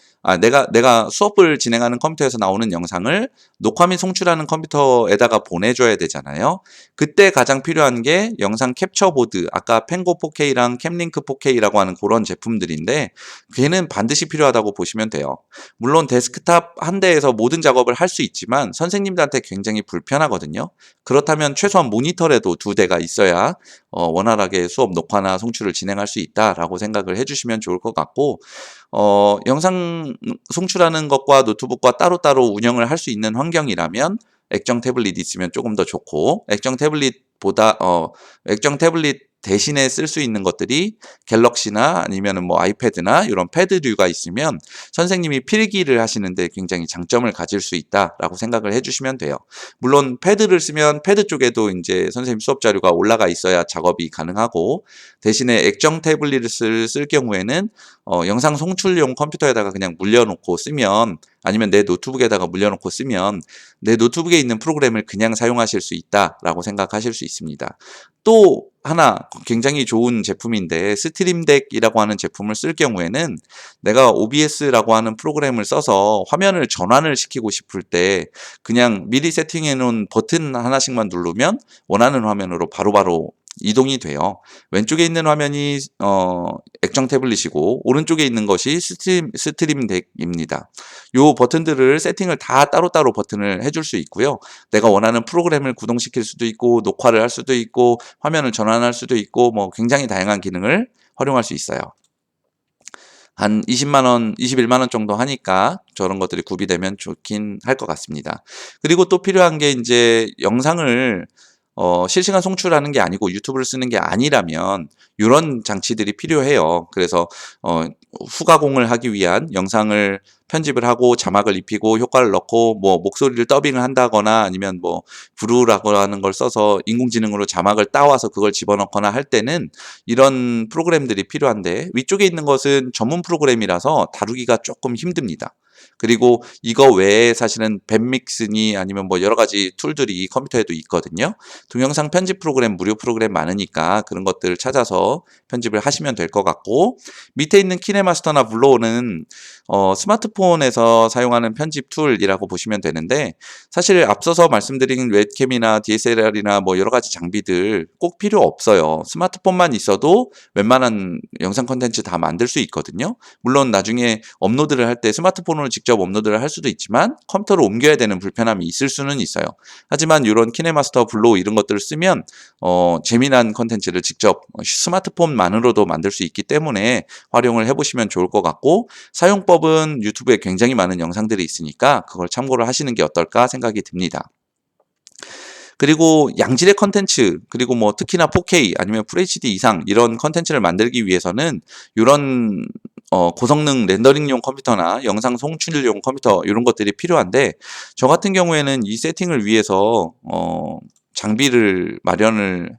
내가 수업을 진행하는 컴퓨터에서 나오는 영상을 녹화 및 송출하는 컴퓨터에다가 보내줘야 되잖아요. 그때 가장 필요한 게 영상 캡처 보드, 아까 펜고 4K랑 캠링크 4K라고 하는 그런 제품들인데 걔는 반드시 필요하다고 보시면 돼요. 물론 데스크탑 한 대에서 모든 작업을 할 수 있지만 선생님들한테 굉장히 불편하거든요. 그렇다면 최소한 모니터라도 2대가 있어야 원활하게 수업 녹화나 송출을 진행할 수 있다라고 생각을 해주시면 좋을 것 같고, 영상 송출하는 것과 노트북과 따로따로 운영을 할 수 있는 환경이라면 액정 태블릿 있으면 조금 더 좋고, 액정 태블릿 대신에 쓸 수 있는 것들이 갤럭시나 아니면은 뭐 아이패드나 이런 패드류가 있으면 선생님이 필기를 하시는데 굉장히 장점을 가질 수 있다라고 생각을 해주시면 돼요. 물론 패드를 쓰면 패드 쪽에도 이제 선생님 수업 자료가 올라가 있어야 작업이 가능하고, 대신에 액정 태블릿을 쓸 경우에는 영상 송출용 컴퓨터에다가 그냥 물려놓고 쓰면, 아니면 내 노트북에다가 물려놓고 쓰면 내 노트북에 있는 프로그램을 그냥 사용하실 수 있다라고 생각하실 수 있습니다. 또 하나 굉장히 좋은 제품인데, 스트림덱이라고 하는 제품을 쓸 경우에는 내가 OBS라고 하는 프로그램을 써서 화면을 전환을 시키고 싶을 때 그냥 미리 세팅해 놓은 버튼 하나씩만 누르면 원하는 화면으로 바로바로 이동이 돼요. 왼쪽에 있는 화면이 액정 태블릿이고 오른쪽에 있는 것이 스트림덱입니다. 요 버튼들을 세팅을 다 따로따로 버튼을 해줄 수 있고요. 내가 원하는 프로그램을 구동시킬 수도 있고 녹화를 할 수도 있고 화면을 전환할 수도 있고 뭐 굉장히 다양한 기능을 활용할 수 있어요. 한 20만 원, 21만 원 정도 하니까 저런 것들이 구비되면 좋긴 할 것 같습니다. 그리고 또 필요한 게 이제 영상을 실시간 송출하는 게 아니고 유튜브를 쓰는 게 아니라면 이런 장치들이 필요해요. 그래서 후가공을 하기 위한 영상을 편집을 하고 자막을 입히고 효과를 넣고 뭐 목소리를 더빙을 한다거나 아니면 뭐 브루라고 하는 걸 써서 인공지능으로 자막을 따와서 그걸 집어넣거나 할 때는 이런 프로그램들이 필요한데, 위쪽에 있는 것은 전문 프로그램이라서 다루기가 조금 힘듭니다. 그리고 이거 외에 사실은 밴믹스니 아니면 뭐 여러 가지 툴들이 컴퓨터에도 있거든요. 동영상 편집 프로그램, 무료 프로그램 많으니까 그런 것들을 찾아서 편집을 하시면 될 것 같고, 밑에 있는 키네마스터나 블로우는 스마트폰에서 사용하는 편집 툴이라고 보시면 되는데, 사실 앞서서 말씀드린 웹캠이나 DSLR이나 뭐 여러 가지 장비들 꼭 필요 없어요. 스마트폰만 있어도 웬만한 영상 콘텐츠 다 만들 수 있거든요. 물론 나중에 업로드를 할 때 스마트폰을 스마트폰으로 직접 업로드를 할 수도 있지만 컴퓨터로 옮겨야 되는 불편함이 있을 수는 있어요. 하지만 이런 키네마스터, 블로우 이런 것들을 쓰면 재미난 컨텐츠를 직접 스마트폰만으로도 만들 수 있기 때문에 활용을 해보시면 좋을 것 같고, 사용법은 유튜브에 굉장히 많은 영상들이 있으니까 그걸 참고를 하시는 게 어떨까 생각이 듭니다. 그리고 양질의 컨텐츠, 그리고 뭐 특히나 4K 아니면 FHD 이상 이런 컨텐츠를 만들기 위해서는 이런 고성능 렌더링용 컴퓨터나 영상 송출용 컴퓨터 이런 것들이 필요한데, 저 같은 경우에는 이 세팅을 위해서 장비를 마련을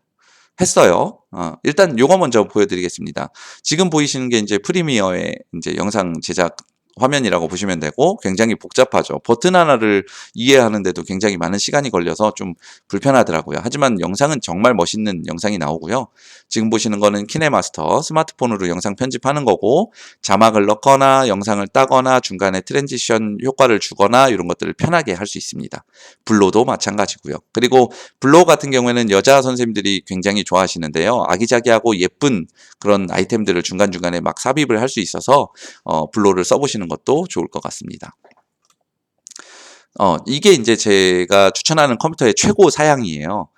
했어요. 일단 요거 먼저 보여드리겠습니다. 지금 보이시는 게 이제 프리미어의 이제 영상 제작 화면이라고 보시면 되고, 굉장히 복잡하죠. 버튼 하나를 이해하는데도 굉장히 많은 시간이 걸려서 좀 불편하더라고요. 하지만 영상은 정말 멋있는 영상이 나오고요. 지금 보시는 거는 키네마스터, 스마트폰으로 영상 편집하는 거고, 자막을 넣거나 영상을 따거나 중간에 트랜지션 효과를 주거나 이런 것들을 편하게 할 수 있습니다. 블로도 마찬가지고요. 그리고 블로 같은 경우에는 여자 선생님들이 굉장히 좋아하시는데요. 아기자기하고 예쁜 그런 아이템들을 중간중간에 막 삽입을 할 수 있어서 블로를 써보시는 것도 좋을 것 같습니다. 이게 이제 제가 추천하는 컴퓨터의 최고 사양이에요.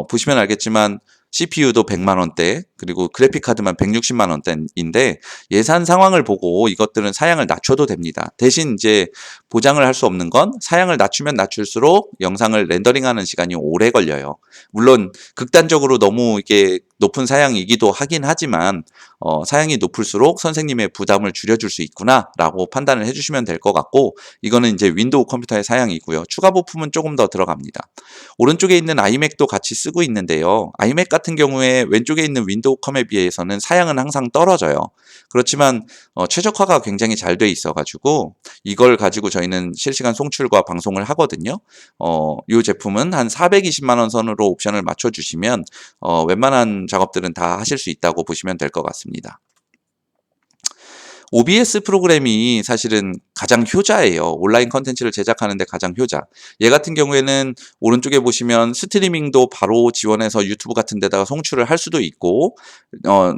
보시면 알겠지만 CPU도 100만 원대, 그리고 그래픽 카드만 160만 원대인데, 예산 상황을 보고 이것들은 사양을 낮춰도 됩니다. 대신 이제 보장을 할 수 없는 건, 사양을 낮추면 낮출수록 영상을 렌더링하는 시간이 오래 걸려요. 물론 극단적으로 너무 이게 높은 사양이기도 하긴 하지만 사양이 높을수록 선생님의 부담을 줄여줄 수 있구나라고 판단을 해주시면 될 것 같고, 이거는 이제 윈도우 컴퓨터의 사양이고요. 추가 부품은 조금 더 들어갑니다. 오른쪽에 있는 아이맥도 같이 쓰고 있는데요. 아이맥 같은 경우에 왼쪽에 있는 윈도우 컴에 비해서는 사양은 항상 떨어져요. 그렇지만 최적화가 굉장히 잘 돼 있어가지고 이걸 가지고 저희는 실시간 송출과 방송을 하거든요. 이 제품은 한 420만 원 선으로 옵션을 맞춰주시면 웬만한 작업들은 다 하실 수 있다고 보시면 될 것 같습니다. OBS 프로그램이 사실은 가장 효자예요. 온라인 컨텐츠를 제작하는데 가장 효자. 얘 같은 경우에는 오른쪽에 보시면 스트리밍도 바로 지원해서 유튜브 같은 데다가 송출을 할 수도 있고,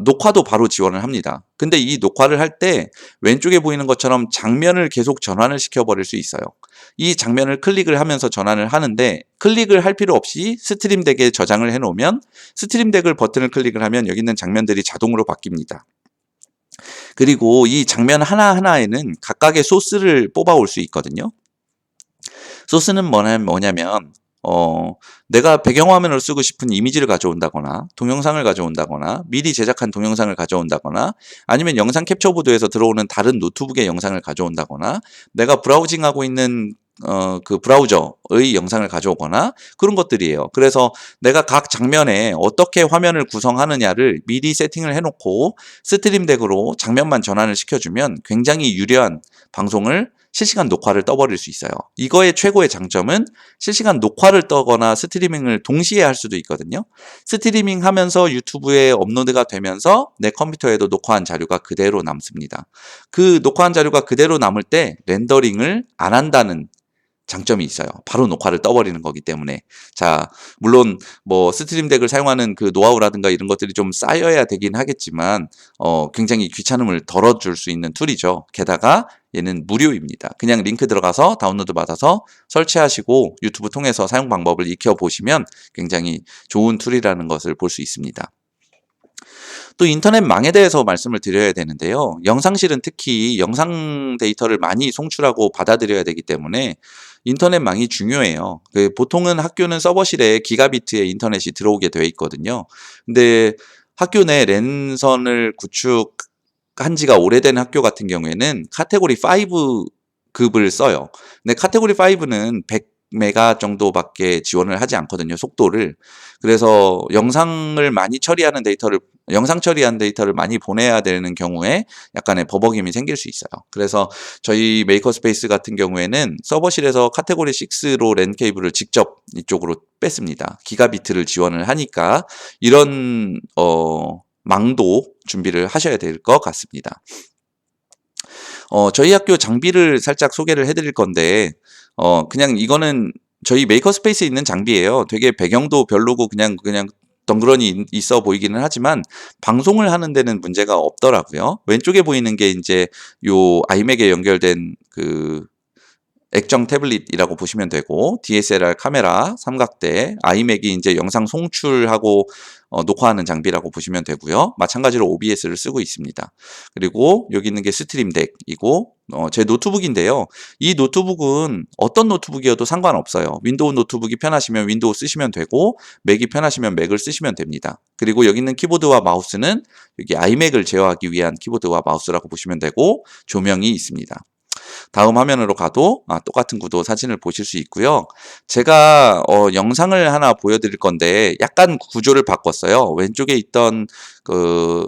녹화도 바로 지원을 합니다. 근데 이 녹화를 할 때 왼쪽에 보이는 것처럼 장면을 계속 전환을 시켜버릴 수 있어요. 이 장면을 클릭을 하면서 전환을 하는데, 클릭을 할 필요 없이 스트림 덱에 저장을 해놓으면 스트림 덱을 버튼을 클릭을 하면 여기 있는 장면들이 자동으로 바뀝니다. 그리고 이 장면 하나하나에는 각각의 소스를 뽑아올 수 있거든요. 소스는 뭐냐면 내가 배경화면을 쓰고 싶은 이미지를 가져온다거나 동영상을 가져온다거나 미리 제작한 동영상을 가져온다거나, 아니면 영상 캡처보드에서 들어오는 다른 노트북의 영상을 가져온다거나, 내가 브라우징하고 있는 그 브라우저의 영상을 가져오거나, 그런 것들이에요. 그래서 내가 각 장면에 어떻게 화면을 구성하느냐를 미리 세팅을 해놓고 스트림 덱으로 장면만 전환을 시켜주면 굉장히 유려한 방송을, 실시간 녹화를 떠버릴 수 있어요. 이거의 최고의 장점은 실시간 녹화를 떠거나 스트리밍을 동시에 할 수도 있거든요. 스트리밍 하면서 유튜브에 업로드가 되면서 내 컴퓨터에도 녹화한 자료가 그대로 남습니다. 그 녹화한 자료가 그대로 남을 때 렌더링을 안 한다는 장점이 있어요. 바로 녹화를 떠버리는 거기 때문에. 자, 물론 뭐 스트림 덱을 사용하는 그 노하우라든가 이런 것들이 좀 쌓여야 되긴 하겠지만 굉장히 귀찮음을 덜어줄 수 있는 툴이죠. 게다가 얘는 무료입니다. 그냥 링크 들어가서 다운로드 받아서 설치하시고 유튜브 통해서 사용 방법을 익혀보시면 굉장히 좋은 툴이라는 것을 볼 수 있습니다. 또 인터넷망에 대해서 말씀을 드려야 되는데요. 영상실은 특히 영상 데이터를 많이 송출하고 받아들여야 되기 때문에 인터넷망이 중요해요. 보통은 학교는 서버실에 기가비트의 인터넷이 들어오게 되어 있거든요. 근데 학교 내 랜선을 구축한 지가 오래된 학교 같은 경우에는 카테고리 5급을 써요. 근데 카테고리 5는 100메가 정도밖에 지원을 하지 않거든요, 속도를. 그래서 영상 처리한 데이터를 많이 보내야 되는 경우에 약간의 버벅임이 생길 수 있어요. 그래서 저희 메이커스페이스 같은 경우에는 서버실에서 카테고리 6로 랜 케이블을 직접 이쪽으로 뺐습니다. 기가비트를 지원을 하니까 이런 망도 준비를 하셔야 될 것 같습니다. 저희 학교 장비를 살짝 소개를 해드릴 건데, 그냥 이거는 저희 메이커스페이스에 있는 장비예요. 되게 배경도 별로고 그냥 덩그러니 있어 보이기는 하지만 방송을 하는 데는 문제가 없더라고요. 왼쪽에 보이는 게 이제 요 아이맥에 연결된 그 액정 태블릿이라고 보시면 되고, DSLR 카메라, 삼각대, 아이맥이 이제 영상 송출하고 녹화하는 장비라고 보시면 되고요. 마찬가지로 OBS를 쓰고 있습니다. 그리고 여기 있는 게 스트림덱이고, 제 노트북인데요. 이 노트북은 어떤 노트북이어도 상관없어요. 윈도우 노트북이 편하시면 윈도우 쓰시면 되고, 맥이 편하시면 맥을 쓰시면 됩니다. 그리고 여기 있는 키보드와 마우스는 여기 아이맥을 제어하기 위한 키보드와 마우스라고 보시면 되고, 조명이 있습니다. 다음 화면으로 가도 똑같은 구도 사진을 보실 수 있고요. 제가 영상을 하나 보여드릴 건데 약간 구조를 바꿨어요. 왼쪽에 있던 그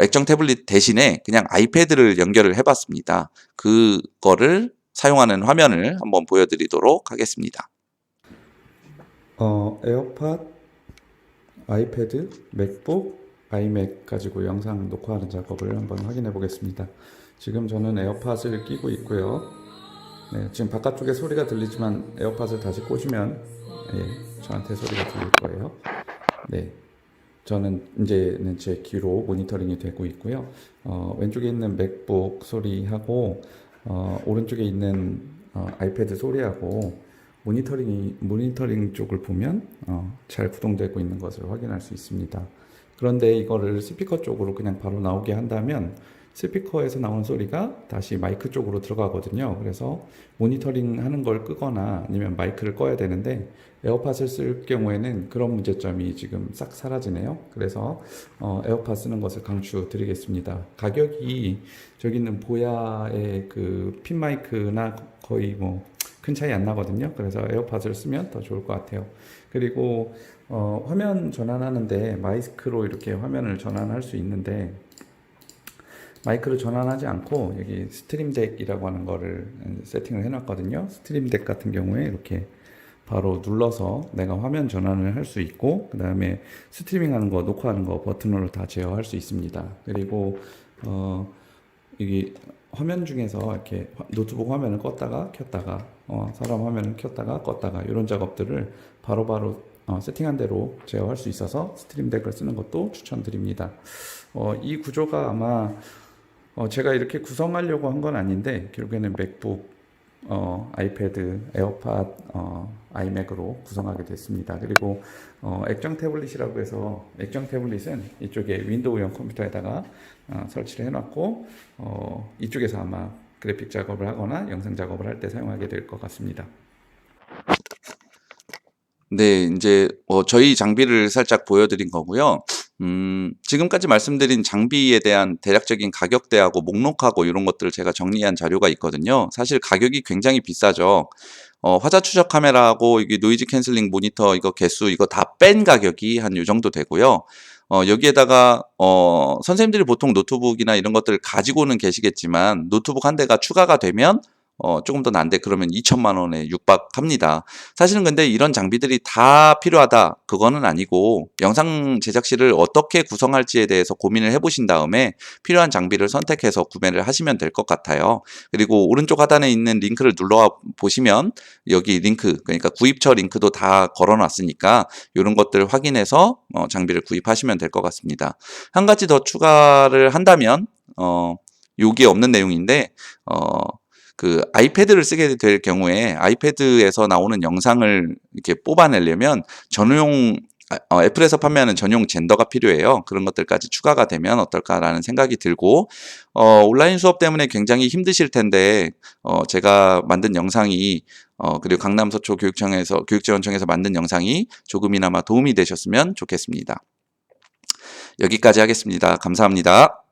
액정 태블릿 대신에 그냥 아이패드를 연결을 해봤습니다. 그거를 사용하는 화면을 한번 보여드리도록 하겠습니다. 에어팟, 아이패드, 맥북, 아이맥 가지고 영상 녹화하는 작업을 한번 확인해 보겠습니다. 지금 저는 에어팟을 끼고 있고요. 네, 지금 바깥쪽에 소리가 들리지만 에어팟을 다시 꽂으면 저한테 소리가 들릴 거예요. 네, 저는 이제는 제 귀로 모니터링이 되고 있고요. 왼쪽에 있는 맥북 소리하고 오른쪽에 있는 아이패드 소리하고 모니터링 쪽을 보면 잘 구동되고 있는 것을 확인할 수 있습니다. 그런데 이거를 스피커 쪽으로 그냥 바로 나오게 한다면 스피커에서 나오는 소리가 다시 마이크 쪽으로 들어가거든요. 그래서 모니터링 하는 걸 끄거나 아니면 마이크를 꺼야 되는데 에어팟을 쓸 경우에는 그런 문제점이 지금 싹 사라지네요. 그래서 에어팟 쓰는 것을 강추드리겠습니다. 가격이 저기 있는 보야의 그 핀 마이크나 거의 뭐 큰 차이 안 나거든요. 그래서 에어팟을 쓰면 더 좋을 것 같아요. 그리고 화면 전환하는데 마이크로 이렇게 화면을 전환할 수 있는데 마이크를 전환하지 않고 여기 스트림덱이라고 하는 거를 세팅을 해놨거든요. 스트림덱 같은 경우에 이렇게 바로 눌러서 내가 화면 전환을 할 수 있고, 그 다음에 스트리밍하는 거, 녹화하는 거 버튼으로 다 제어할 수 있습니다. 그리고 여기 화면 중에서 이렇게 노트북 화면을 껐다가 켰다가 사람 화면을 켰다가 껐다가 이런 작업들을 바로바로 세팅한 대로 제어할 수 있어서 스트림덱을 쓰는 것도 추천드립니다. 이 구조가 아마 제가 이렇게 구성하려고 한 건 아닌데 결국에는 맥북, 아이패드, 에어팟, 아이맥으로 구성하게 됐습니다. 그리고 액정 태블릿이라고 해서 액정 태블릿은 이쪽에 윈도우용 컴퓨터에다가 설치를 해놨고 이쪽에서 아마 그래픽 작업을 하거나 영상 작업을 할 때 사용하게 될 것 같습니다. 네, 이제 저희 장비를 살짝 보여드린 거고요. 지금까지 말씀드린 장비에 대한 대략적인 가격대하고 목록하고 이런 것들을 제가 정리한 자료가 있거든요. 사실 가격이 굉장히 비싸죠. 화자 추적 카메라하고 이게 노이즈 캔슬링 모니터 이거 개수 이거 다 뺀 가격이 한 요 정도 되고요. 여기에다가 선생님들이 보통 노트북이나 이런 것들을 가지고는 계시겠지만 노트북 한 대가 추가가 되면 조금 더 난데 그러면 2천만 원에 육박합니다. 사실은 근데 이런 장비들이 다 필요하다 그거는 아니고 영상 제작실을 어떻게 구성할지에 대해서 고민을 해보신 다음에 필요한 장비를 선택해서 구매를 하시면 될 것 같아요. 그리고 오른쪽 하단에 있는 링크를 눌러 보시면 여기 링크 그러니까 구입처 링크도 다 걸어놨으니까 이런 것들을 확인해서 장비를 구입하시면 될 것 같습니다. 한 가지 더 추가를 한다면 여기에 없는 내용인데 그 아이패드를 쓰게 될 경우에 아이패드에서 나오는 영상을 이렇게 뽑아내려면 전용 애플에서 판매하는 전용 젠더가 필요해요. 그런 것들까지 추가가 되면 어떨까라는 생각이 들고 온라인 수업 때문에 굉장히 힘드실 텐데 제가 만든 영상이 그리고 강남서초 교육지원청에서 만든 영상이 조금이나마 도움이 되셨으면 좋겠습니다. 여기까지 하겠습니다. 감사합니다.